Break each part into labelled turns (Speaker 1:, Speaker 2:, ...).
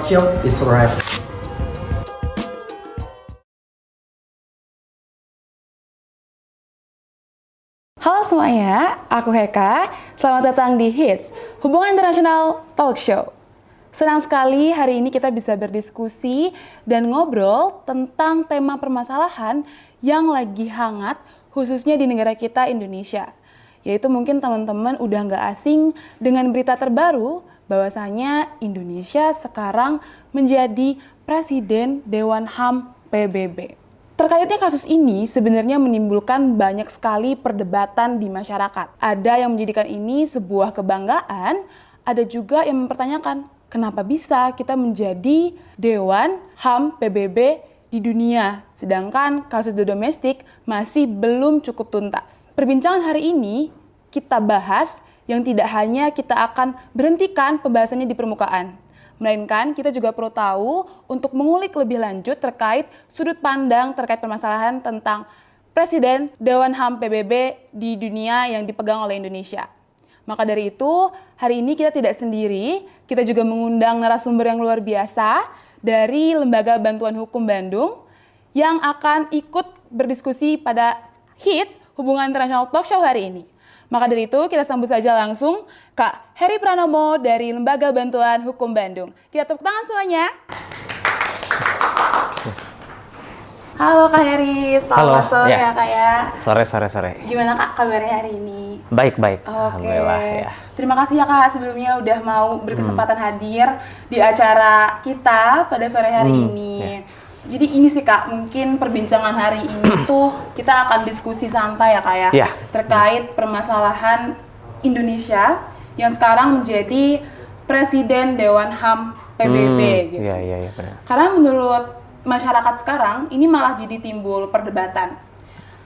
Speaker 1: Show is right.
Speaker 2: Halo semuanya, aku Heka. Selamat datang di HITS, Hubungan Internasional Talk Show. Senang sekali hari ini kita bisa berdiskusi dan ngobrol tentang tema permasalahan yang lagi hangat khususnya di negara kita Indonesia. Yaitu mungkin teman-teman udah nggak asing dengan berita terbaru bahwasanya Indonesia sekarang menjadi Presiden Dewan HAM PBB. Terkaitnya kasus ini sebenarnya menimbulkan banyak sekali perdebatan di masyarakat. Ada yang menjadikan ini sebuah kebanggaan, ada juga yang mempertanyakan kenapa bisa kita menjadi Dewan HAM PBB di dunia, sedangkan kasus domestik masih belum cukup tuntas. Perbincangan hari ini kita bahas yang tidak hanya kita akan berhentikan pembahasannya di permukaan, melainkan kita juga perlu tahu untuk mengulik lebih lanjut terkait sudut pandang terkait permasalahan tentang Presiden Dewan HAM PBB di dunia yang dipegang oleh Indonesia. Maka dari itu, hari ini kita tidak sendiri, kita juga mengundang narasumber yang luar biasa dari Lembaga Bantuan Hukum Bandung yang akan ikut berdiskusi pada HITS Hubungan Internasional Talk Show hari ini. Maka dari itu kita sambut saja langsung Kak Heri Pranomo dari Lembaga Bantuan Hukum Bandung. Kita tepuk tangan semuanya. Halo Kak Heri, selamat sore ya Kak ya.
Speaker 3: Sore.
Speaker 2: Gimana Kak kabarnya hari ini?
Speaker 3: Baik.
Speaker 2: Oke.
Speaker 3: Alhamdulillah ya.
Speaker 2: Terima kasih ya Kak sebelumnya udah mau berkesempatan hadir di acara kita pada sore hari ini.
Speaker 3: Ya.
Speaker 2: Jadi ini sih Kak, mungkin perbincangan hari ini tuh kita akan diskusi santai ya Kak ya,
Speaker 3: Ya.
Speaker 2: terkait permasalahan Indonesia yang sekarang menjadi Presiden Dewan HAM PBB gitu.
Speaker 3: Iya benar.
Speaker 2: Karena menurut masyarakat sekarang ini malah jadi timbul perdebatan.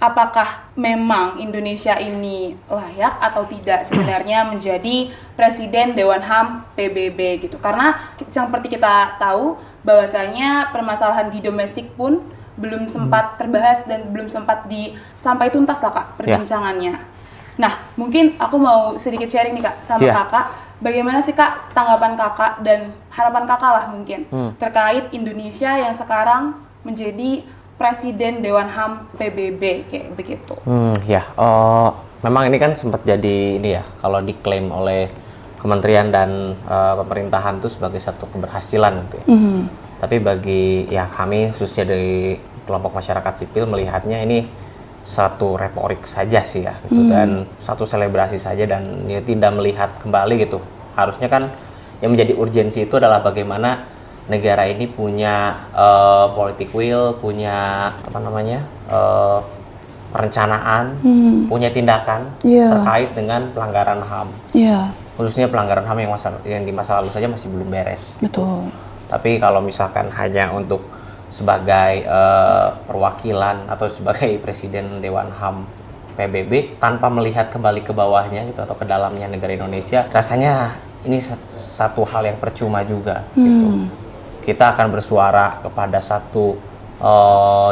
Speaker 2: Apakah memang Indonesia ini layak atau tidak sebenarnya menjadi Presiden Dewan HAM PBB gitu. Karena seperti kita tahu bahwasanya permasalahan di domestik pun belum sempat terbahas dan belum sempat sampai tuntas lah Kak perbincangannya. Nah, mungkin aku mau sedikit sharing nih Kak sama Kakak. Bagaimana sih Kak tanggapan Kakak dan harapan Kakak lah mungkin terkait Indonesia yang sekarang menjadi Presiden Dewan HAM PBB kayak begitu.
Speaker 3: Memang ini kan sempat jadi ini ya, kalau diklaim oleh kementerian dan pemerintahan itu sebagai satu keberhasilan gitu ya. Tapi bagi kami khususnya dari kelompok masyarakat sipil melihatnya ini satu retorik saja sih ya gitu, dan satu selebrasi saja dan tidak melihat kembali gitu. Harusnya kan yang menjadi urgensi itu adalah bagaimana negara ini punya politik will, punya perencanaan, punya tindakan terkait dengan pelanggaran HAM. Khususnya pelanggaran HAM yang di masa lalu saja masih belum beres.
Speaker 2: Betul.
Speaker 3: Tapi kalau misalkan hanya untuk sebagai perwakilan atau sebagai Presiden Dewan HAM PBB tanpa melihat kembali ke bawahnya gitu atau ke dalamnya negara Indonesia, rasanya ini satu hal yang percuma juga gitu. Kita akan bersuara kepada satu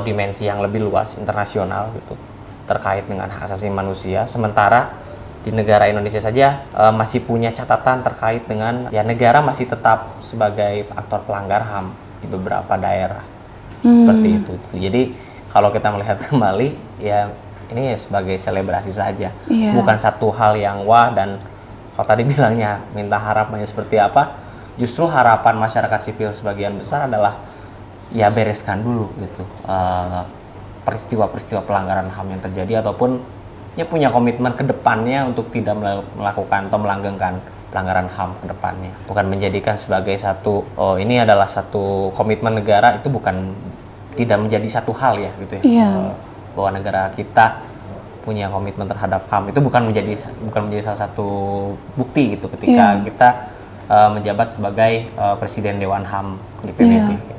Speaker 3: dimensi yang lebih luas internasional gitu terkait dengan hak asasi manusia, sementara di negara Indonesia saja masih punya catatan terkait dengan negara masih tetap sebagai aktor pelanggar HAM di beberapa daerah seperti itu. Jadi kalau kita melihat kembali ini sebagai selebrasi saja, bukan satu hal yang wah. Dan kalau tadi bilangnya minta harapannya seperti apa, justru harapan masyarakat sipil sebagian besar adalah bereskan dulu gitu peristiwa-peristiwa pelanggaran HAM yang terjadi, ataupun punya komitmen ke depannya untuk tidak melakukan atau melanggengkan pelanggaran HAM ke depannya. Bukan menjadikan sebagai satu ini adalah satu komitmen negara, itu tidak menjadi satu hal ya gitu ya. Bahwa negara kita punya komitmen terhadap HAM itu bukan menjadi salah satu bukti gitu ketika kita menjabat sebagai Presiden Dewan HAM di PBB.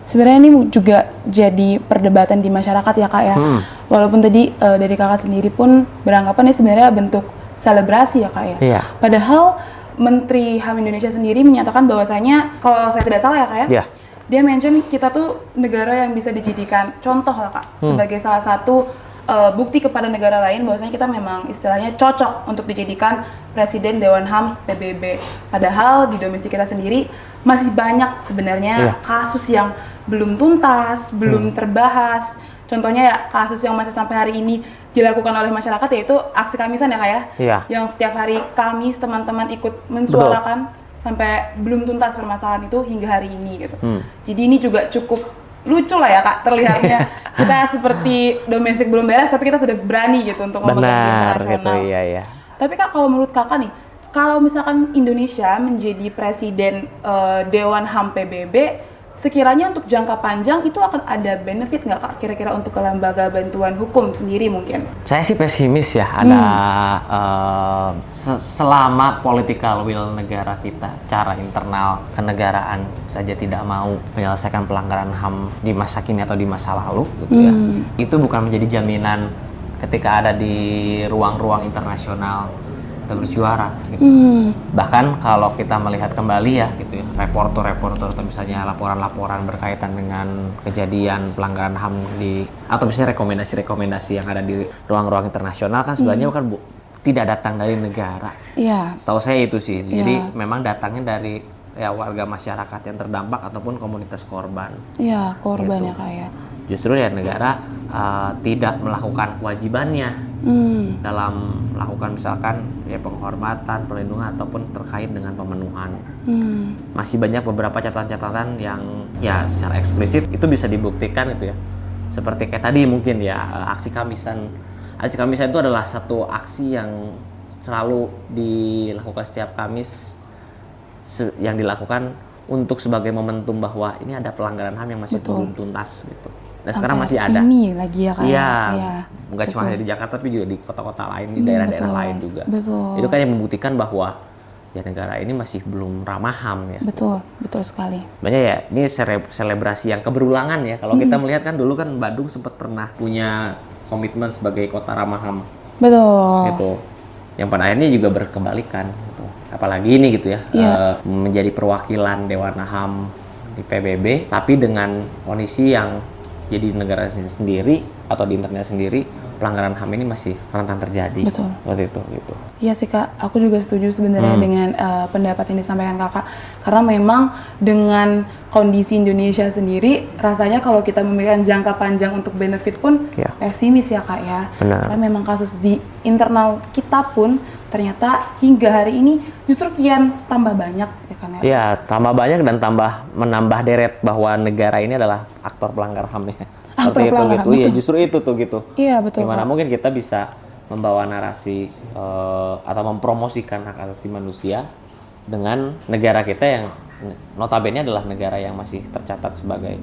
Speaker 2: Sebenarnya ini juga jadi perdebatan di masyarakat ya Kak ya. Walaupun tadi dari Kakak sendiri pun beranggapan ini sebenarnya bentuk selebrasi ya Kak ya. Padahal Menteri HAM Indonesia sendiri menyatakan bahwasanya, kalau saya tidak salah ya Kak ya, dia mention kita tuh negara yang bisa dijadikan contoh lah Kak, sebagai salah satu bukti kepada negara lain bahwasanya kita memang istilahnya cocok untuk dijadikan Presiden Dewan HAM PBB. Padahal di domestik kita sendiri masih banyak sebenarnya kasus yang belum tuntas, belum terbahas. Contohnya ya kasus yang masih sampai hari ini dilakukan oleh masyarakat, yaitu aksi Kamisan ya Kak ya?
Speaker 3: Iya.
Speaker 2: Yang setiap hari Kamis teman-teman ikut mensuarakan sampai belum tuntas permasalahan itu hingga hari ini gitu. Jadi ini juga cukup lucu lah ya Kak, terlihatnya kita seperti domestik belum beres tapi kita sudah berani gitu untuk memegang di internasional.
Speaker 3: Gitu, iya.
Speaker 2: Tapi Kak, kalau menurut Kakak nih, kalau misalkan Indonesia menjadi presiden Dewan HAM PBB, sekiranya untuk jangka panjang itu akan ada benefit nggak Kak kira-kira untuk ke lembaga bantuan hukum sendiri mungkin?
Speaker 3: Saya sih pesimis ya, ada selama political will negara kita, cara internal kenegaraan saja tidak mau menyelesaikan pelanggaran HAM di masa kini atau di masa lalu gitu ya. Itu bukan menjadi jaminan ketika ada di ruang-ruang internasional kita bersuara gitu. Bahkan kalau kita melihat kembali ya gitu ya, reporter atau misalnya laporan-laporan berkaitan dengan kejadian pelanggaran HAM atau misalnya rekomendasi yang ada di ruang-ruang internasional kan sebenarnya kan tidak datang dari negara.
Speaker 2: Iya.
Speaker 3: Setahu saya itu sih. Jadi memang datangnya dari ya warga masyarakat yang terdampak ataupun komunitas korban.
Speaker 2: Iya, korban
Speaker 3: gitu.
Speaker 2: ya Kak ya.
Speaker 3: Justru ya negara tidak melakukan kewajibannya dalam melakukan misalkan ya penghormatan, perlindungan ataupun terkait dengan pemenuhan. Masih banyak beberapa catatan-catatan yang ya secara eksplisit itu bisa dibuktikan itu ya. Seperti kayak tadi mungkin ya aksi Kamisan. Aksi Kamisan itu adalah satu aksi yang selalu dilakukan setiap Kamis yang dilakukan untuk sebagai momentum bahwa ini ada pelanggaran HAM yang masih belum tuntas gitu. Dan sekarang masih ada.
Speaker 2: Ini lagi ya Kak.
Speaker 3: Iya. Nggak cuma di Jakarta tapi juga di kota-kota lain, di daerah-daerah lain juga.
Speaker 2: Betul.
Speaker 3: Itu kan yang membuktikan bahwa ya negara ini masih belum ramah HAM ya.
Speaker 2: Betul sekali.
Speaker 3: Banyak ya, ini selebrasi yang keberulangan ya. Kalau kita melihat kan dulu kan Bandung sempat pernah punya komitmen sebagai kota ramah HAM.
Speaker 2: Betul.
Speaker 3: Gitu. Yang pada akhirnya juga berkebalikan gitu. Apalagi ini gitu ya, menjadi perwakilan Dewan HAM di PBB tapi dengan kondisi yang jadi negara sendiri atau di internal sendiri pelanggaran HAM ini masih rentan terjadi.
Speaker 2: Betul.
Speaker 3: Seperti itu gitu.
Speaker 2: Iya sih Kak, aku juga setuju sebenarnya dengan pendapat yang disampaikan Kakak. Karena memang dengan kondisi Indonesia sendiri, rasanya kalau kita memikirkan jangka panjang untuk benefit pun pesimis ya Kak ya.
Speaker 3: Benar.
Speaker 2: Karena memang kasus di internal kita pun ternyata hingga hari ini justru kian tambah banyak ya kan ya.
Speaker 3: Iya, tambah banyak dan menambah deret bahwa negara ini adalah aktor pelanggar HAM ya.
Speaker 2: Aktor pelanggar HAM,
Speaker 3: Iya, justru itu tuh gitu.
Speaker 2: Iya, betul.
Speaker 3: Gimana
Speaker 2: Kak.
Speaker 3: mungkin kita bisa membawa narasi atau mempromosikan hak asasi manusia dengan negara kita yang notabene adalah negara yang masih tercatat sebagai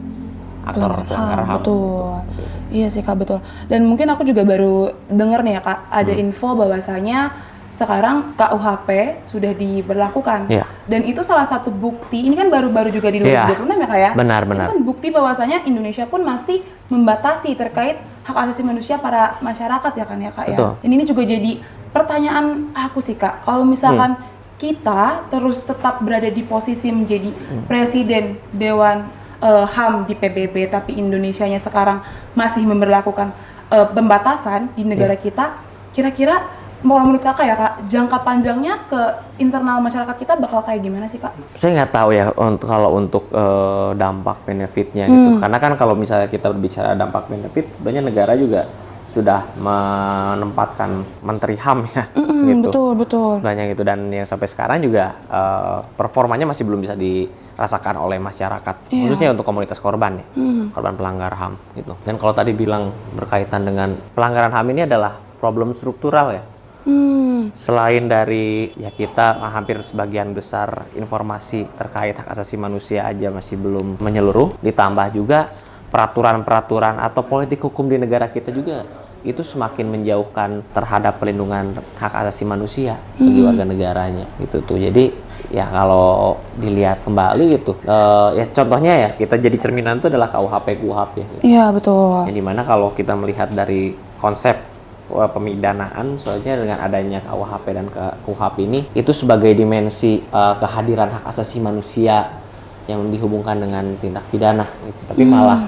Speaker 3: aktor pelanggar HAM.
Speaker 2: Betul. Iya sih Kak, betul. Dan mungkin aku juga baru dengar nih ya Kak, ada info bahwasanya sekarang KUHP sudah diberlakukan. Dan itu salah satu bukti, ini kan baru-baru juga di 2026 ya Kak ya?
Speaker 3: Benar.
Speaker 2: Itu kan bukti bahwasanya Indonesia pun masih membatasi terkait hak asasi manusia para masyarakat ya kan ya Kak ya?
Speaker 3: Betul.
Speaker 2: Dan ini juga jadi pertanyaan aku sih Kak, kalau misalkan kita terus tetap berada di posisi menjadi presiden Dewan HAM di PBB tapi Indonesianya sekarang masih memberlakukan pembatasan di negara kita, kira-kira mau menurut Kakak ya Kak, jangka panjangnya ke internal masyarakat kita bakal kayak gimana sih Kak?
Speaker 3: Saya nggak tahu ya kalau untuk dampak benefitnya gitu. Karena kan kalau misalnya kita berbicara dampak benefit, sebenarnya negara juga sudah menempatkan Menteri HAM ya. Gitu.
Speaker 2: Betul.
Speaker 3: Banyak gitu, dan yang sampai sekarang juga performanya masih belum bisa dirasakan oleh masyarakat, khususnya untuk komunitas korban ya, korban pelanggar HAM gitu. Dan kalau tadi bilang berkaitan dengan pelanggaran HAM ini adalah problem struktural ya. Selain dari ya kita hampir sebagian besar informasi terkait hak asasi manusia aja masih belum menyeluruh, ditambah juga peraturan-peraturan atau politik hukum di negara kita juga itu semakin menjauhkan terhadap perlindungan hak asasi manusia bagi warga negaranya gitu tuh. Jadi ya kalau dilihat kembali gitu, ya contohnya ya kita jadi cerminan itu adalah KUHP ya. Gitu.
Speaker 2: Iya betul.
Speaker 3: Yang dimana kalau kita melihat dari konsep pemidanaan, soalnya dengan adanya KUHP dan KUHP ini itu sebagai dimensi kehadiran hak asasi manusia yang dihubungkan dengan tindak pidana gitu. Tapi malah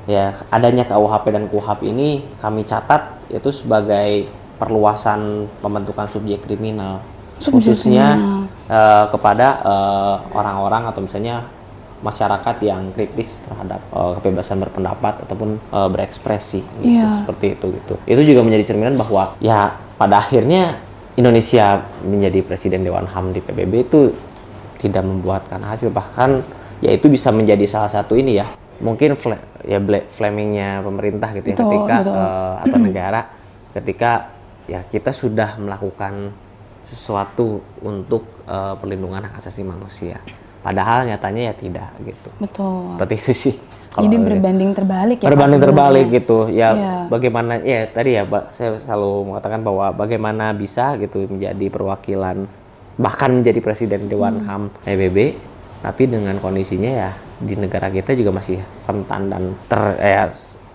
Speaker 3: ya adanya KUHP dan KUHP ini kami catat itu sebagai perluasan pembentukan subjek kriminal. khususnya kepada orang-orang atau misalnya masyarakat yang kritis terhadap kebebasan berpendapat ataupun berekspresi gitu, seperti itu gitu. Itu juga menjadi cerminan bahwa ya pada akhirnya Indonesia menjadi presiden Dewan HAM di PBB itu tidak membuahkan hasil, bahkan ya itu bisa menjadi salah satu ini ya mungkin flamingnya pemerintah gitu ya, ketika atau negara ketika ya kita sudah melakukan sesuatu untuk perlindungan hak asasi manusia. Padahal nyatanya ya tidak gitu.
Speaker 2: Betul.
Speaker 3: Seperti itu sih.
Speaker 2: Jadi berbanding terbalik ya.
Speaker 3: Berbanding terbalik gitu. Ya bagaimana ya tadi ya saya selalu mengatakan bahwa bagaimana bisa gitu menjadi perwakilan bahkan menjadi presiden Dewan HAM PBB, tapi dengan kondisinya ya di negara kita juga masih rentan dan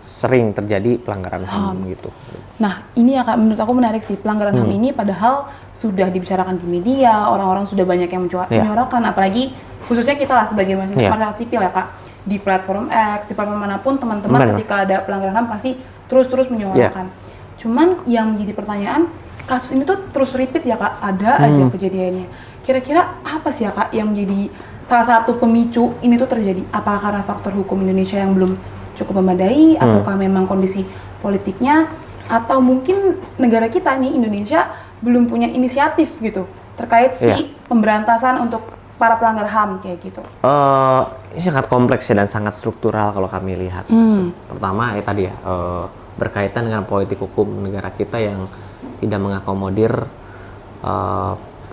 Speaker 3: sering terjadi pelanggaran HAM gitu.
Speaker 2: Nah, ini ya Kak, menurut aku menarik sih, pelanggaran HAM ini padahal sudah dibicarakan di media, orang-orang sudah banyak yang menyuarakan, apalagi khususnya kita lah sebagai masyarakat sipil ya Kak, di platform X, di platform manapun teman-teman ketika ada pelanggaran HAM pasti terus-terus menyuarakan. Cuman yang menjadi pertanyaan, kasus ini tuh terus repeat ya Kak, ada aja kejadiannya. Kira-kira apa sih ya Kak yang menjadi salah satu pemicu ini tuh terjadi? Apakah karena faktor hukum Indonesia yang belum cukup memadai, ataukah memang kondisi politiknya, atau mungkin negara kita nih Indonesia belum punya inisiatif gitu terkait si pemberantasan untuk para pelanggar HAM kayak gitu?
Speaker 3: Ini sangat kompleks ya dan sangat struktural kalau kami lihat. Pertama ya tadi ya berkaitan dengan politik hukum negara kita yang tidak mengakomodir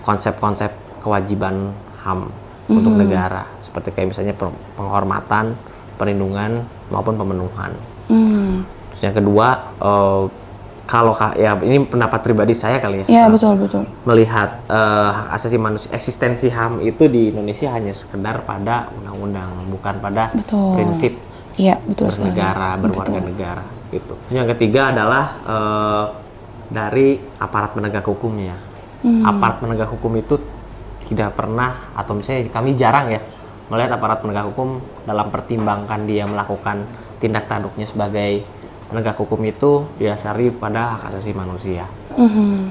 Speaker 3: konsep-konsep kewajiban HAM untuk negara, seperti kayak misalnya penghormatan, perlindungan maupun pemenuhan. Terus yang kedua, kalau ya ini pendapat pribadi saya kali ya.
Speaker 2: Iya betul.
Speaker 3: Melihat hak asasi manusia, eksistensi HAM itu di Indonesia hanya sekedar pada undang-undang, bukan pada prinsip bernegara, berwarga negara gitu. Yang ketiga adalah dari aparat penegak hukumnya. Aparat penegak hukum itu tidak pernah, atau misalnya kami jarang ya melihat aparat penegak hukum dalam pertimbangkan dia melakukan tindak tanduknya sebagai penegak hukum itu didasari pada hak asasi manusia.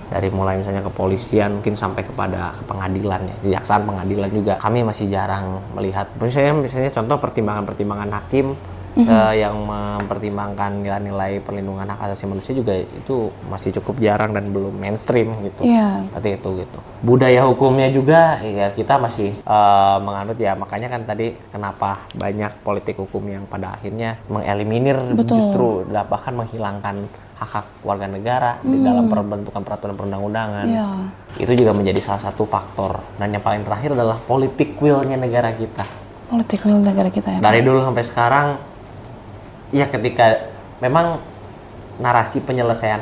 Speaker 3: Dari mulai misalnya kepolisian mungkin sampai kepada pengadilan ya, kejaksaan, pengadilan juga kami masih jarang melihat. Misalnya contoh pertimbangan hakim yang mempertimbangkan nilai-nilai perlindungan hak asasi manusia juga itu masih cukup jarang dan belum mainstream gitu. Seperti itu gitu. Budaya hukumnya juga ya kita masih menganut ya, makanya kan tadi kenapa banyak politik hukum yang pada akhirnya mengeliminir justru bahkan menghilangkan hak-hak warga negara di dalam pembentukan peraturan perundang-undangan. Itu juga menjadi salah satu faktor. Dan yang paling terakhir adalah politik will-nya negara kita.
Speaker 2: Politik will negara kita ya.
Speaker 3: Dari dulu sampai sekarang ya ketika memang narasi penyelesaian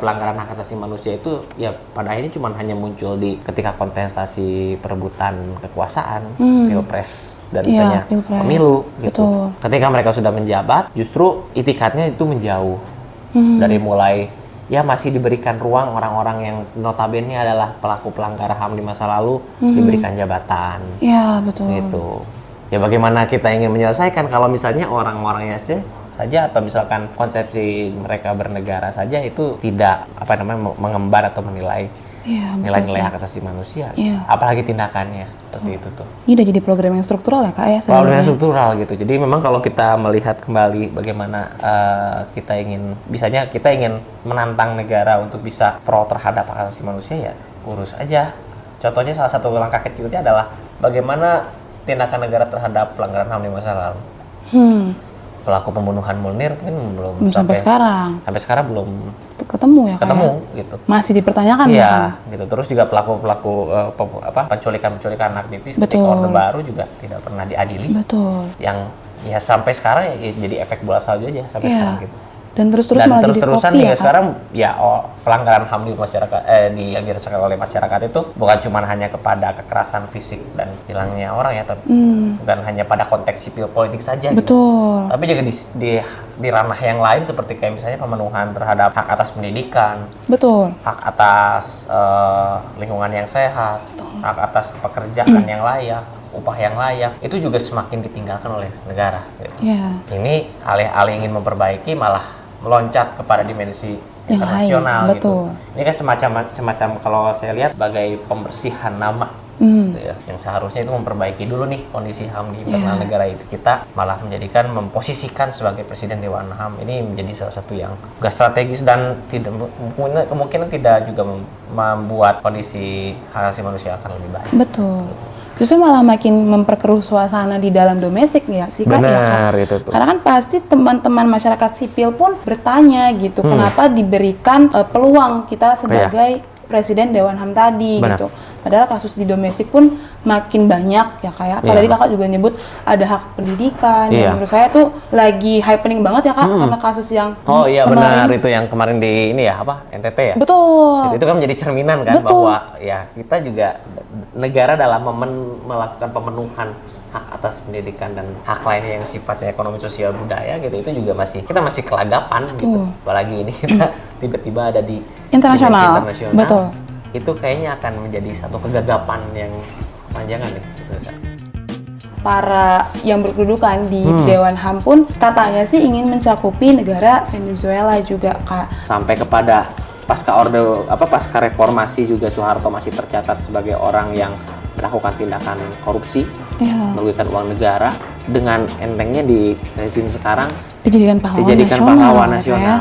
Speaker 3: pelanggaran hak asasi manusia itu ya pada akhirnya cuma hanya muncul di ketika kontestasi perebutan kekuasaan, pilpres dan misalnya pemilu gitu. Ketika mereka sudah menjabat, justru itikadnya itu menjauh. Dari mulai ya masih diberikan ruang orang-orang yang notabene adalah pelaku pelanggar HAM di masa lalu diberikan jabatan.
Speaker 2: Iya, betul.
Speaker 3: Gitu. Ya bagaimana kita ingin menyelesaikan kalau misalnya orang-orangnya saja atau misalkan konsepsi mereka bernegara saja itu tidak mengembar atau menilai nilai-nilai hak asasi manusia, apalagi tindakannya seperti itu tuh.
Speaker 2: Ini udah jadi program yang struktural ya Kak ya sebenarnya.
Speaker 3: Program yang struktural gitu. Jadi memang kalau kita melihat kembali bagaimana kita ingin menantang negara untuk bisa pro terhadap hak asasi manusia ya urus aja. Contohnya salah satu langkah kecilnya adalah bagaimana tindakan negara terhadap pelanggaran HAM di masa lalu. Pelaku pembunuhan Munir mungkin belum
Speaker 2: sampai sekarang.
Speaker 3: Sampai sekarang belum
Speaker 2: ketemu
Speaker 3: gitu.
Speaker 2: Masih dipertanyakan
Speaker 3: ya gitu. Terus juga pelaku penculikan aktivis ketika Orde Baru juga tidak pernah diadili.
Speaker 2: Betul.
Speaker 3: Yang ya sampai sekarang ya jadi efek bola salju aja sampai sekarang gitu.
Speaker 2: Dan terus-terusan
Speaker 3: hingga sekarang ya pelanggaran HAM di masyarakat yang dirasakan oleh masyarakat itu bukan cuma hanya kepada kekerasan fisik dan hilangnya orang ya, tapi bukan hanya pada konteks sipil politik saja.
Speaker 2: Betul.
Speaker 3: Gitu. Tapi juga di ranah yang lain seperti kayak misalnya pemenuhan terhadap hak atas pendidikan.
Speaker 2: Betul. Hak
Speaker 3: atas lingkungan yang sehat, hak atas pekerjaan yang layak, upah yang layak, itu juga semakin ditinggalkan oleh negara. Gitu. Ini alih-alih ingin memperbaiki malah meloncat kepada dimensi
Speaker 2: Yang
Speaker 3: internasional
Speaker 2: lain,
Speaker 3: gitu.
Speaker 2: betul.
Speaker 3: Ini kan semacam kalau saya lihat sebagai pembersihan nama gitu ya. Yang seharusnya itu memperbaiki dulu nih kondisi HAM di internal negara itu. Kita malah memposisikan sebagai Presiden Dewan HAM ini menjadi salah satu yang gak strategis dan tidak kemungkinan tidak juga membuat kondisi hak asasi manusia akan lebih baik.
Speaker 2: Betul. Justru malah makin memperkeruh suasana di dalam domestik ya sih Kak.
Speaker 3: Benar,
Speaker 2: Kak?
Speaker 3: itu tuh.
Speaker 2: Karena kan pasti teman-teman masyarakat sipil pun bertanya gitu, kenapa diberikan peluang kita sebagai Presiden Dewan HAM tadi
Speaker 3: Benar.
Speaker 2: gitu. Padahal kasus di domestik pun makin banyak ya Kak ya. Apalagi Kakak juga nyebut ada hak pendidikan.
Speaker 3: Iya.
Speaker 2: Dan menurut saya tuh lagi happening banget ya Kak, karena kasus yang
Speaker 3: Oh iya
Speaker 2: kemarin.
Speaker 3: benar, itu yang kemarin di ini ya apa NTT ya.
Speaker 2: Betul.
Speaker 3: Itu kan menjadi cerminan kan
Speaker 2: Betul.
Speaker 3: bahwa ya kita juga negara dalam melakukan pemenuhan hak atas pendidikan dan hak lainnya yang sifatnya ekonomi sosial budaya gitu, itu juga kita masih kelagapan gitu. Apalagi ini kita tiba-tiba ada di
Speaker 2: Internasional.
Speaker 3: dimensi
Speaker 2: Betul.
Speaker 3: Itu kayaknya akan menjadi satu kegagapan yang panjangan nih gitu.
Speaker 2: Para yang berkedudukan di Dewan HAM pun katanya sih ingin mencakupi negara Venezuela juga Kak.
Speaker 3: Sampai kepada pasca reformasi juga Soeharto masih tercatat sebagai orang yang melakukan tindakan korupsi,
Speaker 2: Iya.
Speaker 3: merugikan uang negara. Dengan entengnya di rezim sekarang
Speaker 2: Dijadikan pahlawan
Speaker 3: dijadikan
Speaker 2: nasional,
Speaker 3: pahlawan
Speaker 2: ya, Kak, ya.
Speaker 3: nasional